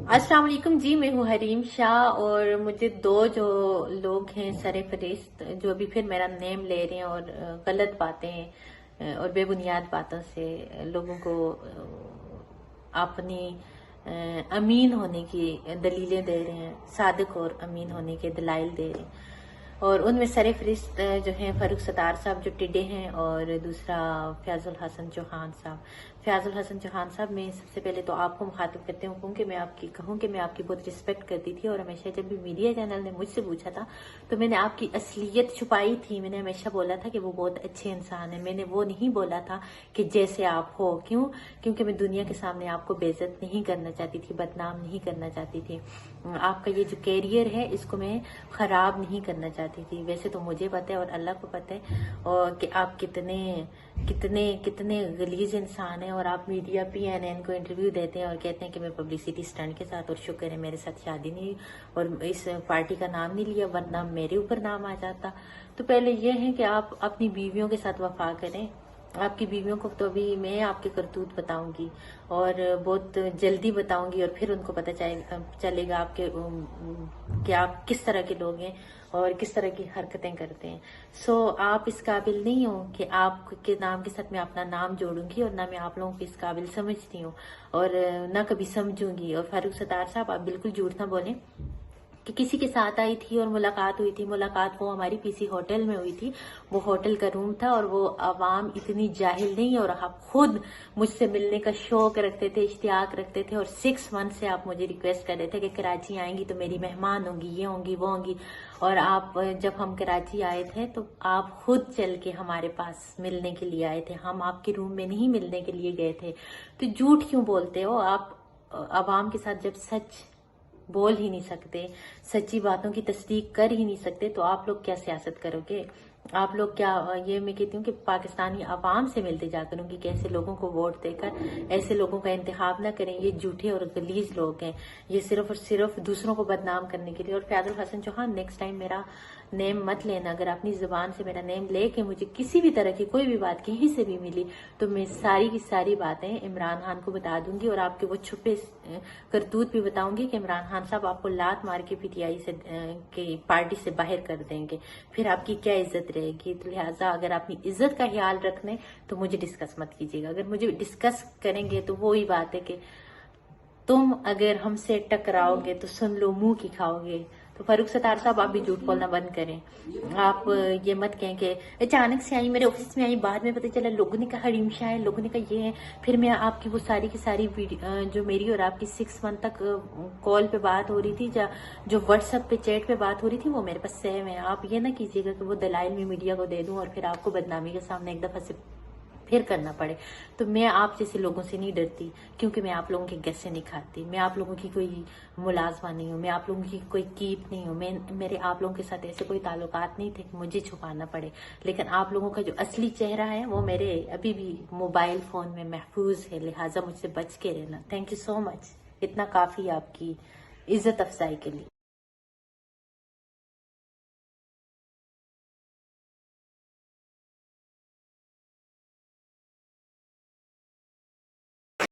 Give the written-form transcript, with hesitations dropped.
अस्सलाम वालेकुम जी। मैं हूँ हरीम शाह और मुझे दो जो लोग हैं सरे फरिश्त जो अभी फिर मेरा नेम ले रहे हैं और गलत बातें और बेबुनियाद बातों से लोगों को अपनी अमीन होने की दलीलें दे रहे हैं, सादिक और अमीन होने के दलाइल दे रहे हैं। और उनमें सरे फरिश्त जो हैं फारूक सत्तार साहब जो टिड्डे हैं और दूसरा फयाजुल हसन चौहान साहब। फयाजुल हसन चौहान साहब, मैं सबसे पहले तो आपको मुखातिब करते हूँ कि मैं आपकी बहुत रिस्पेक्ट करती थी और हमेशा जब भी मीडिया चैनल ने मुझसे पूछा था तो मैंने आपकी असलियत छुपाई थी। मैंने हमेशा बोला था कि वो बहुत अच्छे इंसान है। मैंने वो नहीं बोला था कि जैसे आप हो। क्योंकि मैं दुनिया के सामने आपको बेइज्जत नहीं करना चाहती थी, बदनाम नहीं करना चाहती थी। आपका ये जो कैरियर है इसको मैं खराब नहीं करना चाहती थी। वैसे तो मुझे पता है और अल्लाह को पता है और कि आप कितने कितने कितने गलीज इंसान हैं। और आप मीडिया PNN को इंटरव्यू देते हैं और कहते हैं कि मैं पब्लिसिटी स्टंट के साथ, और शुक्र है मेरे साथ शादी नहीं और इस पार्टी का नाम नहीं लिया, वरना मेरे ऊपर नाम आ जाता। तो पहले यह है कि आप अपनी बीवियों के साथ वफा करें। आपकी बीवियों को तो अभी मैं आपके करतूत बताऊंगी और बहुत जल्दी बताऊंगी और फिर उनको पता चलेगा आपके कि आप किस तरह के लोग हैं और किस तरह की हरकतें करते हैं। आप इस काबिल नहीं हो कि आपके नाम के साथ मैं अपना नाम जोड़ूंगी और ना मैं आप लोगों को इस काबिल समझती हूँ और ना कभी समझूंगी। और फारूक सत्तार साहब, आप बिल्कुल झूठ ना बोलें कि किसी के साथ आई थी और मुलाकात हुई थी। मुलाकात वो हमारी PC होटल में हुई थी। वो होटल का रूम था और वो आवाम इतनी जाहिल नहीं, और आप खुद मुझसे मिलने का शौक रखते थे, इश्तियाक रखते थे और 6 मंथ से आप मुझे रिक्वेस्ट कर रहे थे कि कराची आएंगी तो मेरी मेहमान होंगी, ये होंगी वो होंगी। और आप जब हम कराची आए थे तो आप खुद चल के हमारे पास मिलने के लिए आए थे। हम आपके रूम में नहीं मिलने के लिए गए थे। तो झूठ क्यों बोलते हो आप? आवाम के साथ जब सच बोल ही नहीं सकते, सच्ची बातों की तस्दीक कर ही नहीं सकते, तो आप लोग क्या सियासत करोगे? आप लोग क्या, ये मैं कहती हूँ कि पाकिस्तानी आवाम से मिलते जा करूंगी कि ऐसे लोगों को वोट देकर ऐसे लोगों का इंतखाब ना करें। ये झूठे और गलीज लोग हैं, ये सिर्फ और सिर्फ दूसरों को बदनाम करने के लिए। और फयाजुल हसन चौहान, नेक्स्ट टाइम मेरा नेम मत लेना। अगर अपनी जुबान से मेरा नेम लेके मुझे किसी भी तरह की कोई भी बात कहीं से भी मिली तो मैं सारी की सारी बातें इमरान खान को बता दूंगी और आपके वो छुपे करतूत भी बताऊंगी कि इमरान खान साहब आपको लात मार के PTI से की पार्टी से बाहर कर देंगे। फिर आपकी क्या इज्जत रहेगी? तो लिहाजा अगर अपनी इज्जत का ख्याल रखने तो मुझे डिस्कस मत कीजिएगा। अगर मुझे डिस्कस करेंगे तो वो ही बात है कि तुम अगर हमसे टकराओगे तो सुन लो मुंह की खाओगे। तो फारूक सत्तार साहब, आप भी झूठ बोलना बंद करें। आप ये मत कहें कि अचानक से आई, मेरे ऑफिस में आई, बाद में पता चला लोगों ने कहा हरीम शाह है, लोगों ने कहा ये है। फिर मैं आपकी वो सारी की सारी वीडियो जो मेरी और आपकी 6 मंथ तक कॉल पे बात हो रही थी, जो WhatsApp पे चैट पे बात हो रही थी, वो मेरे पास सेव है। आप ये ना कीजिएगा कि वो दलाइल में मीडिया को दे दूं और फिर आपको बदनामी के सामने एक दफा से फिर करना पड़े। तो मैं आप जैसे लोगों से नहीं डरती, क्योंकि मैं आप लोगों के गस्से नहीं खाती। मैं आप लोगों की कोई मुलाजमा नहीं हूँ, मैं आप लोगों की कोई कीप नहीं हूँ। मेरे आप लोगों के साथ ऐसे कोई ताल्लुकात नहीं थे कि मुझे छुपाना पड़े। लेकिन आप लोगों का जो असली चेहरा है वो मेरे अभी भी मोबाइल फोन में महफूज है, लिहाजा मुझसे बच के रहना। Thank you so much. इतना काफी आपकी इज्जत अफजाई के लिए।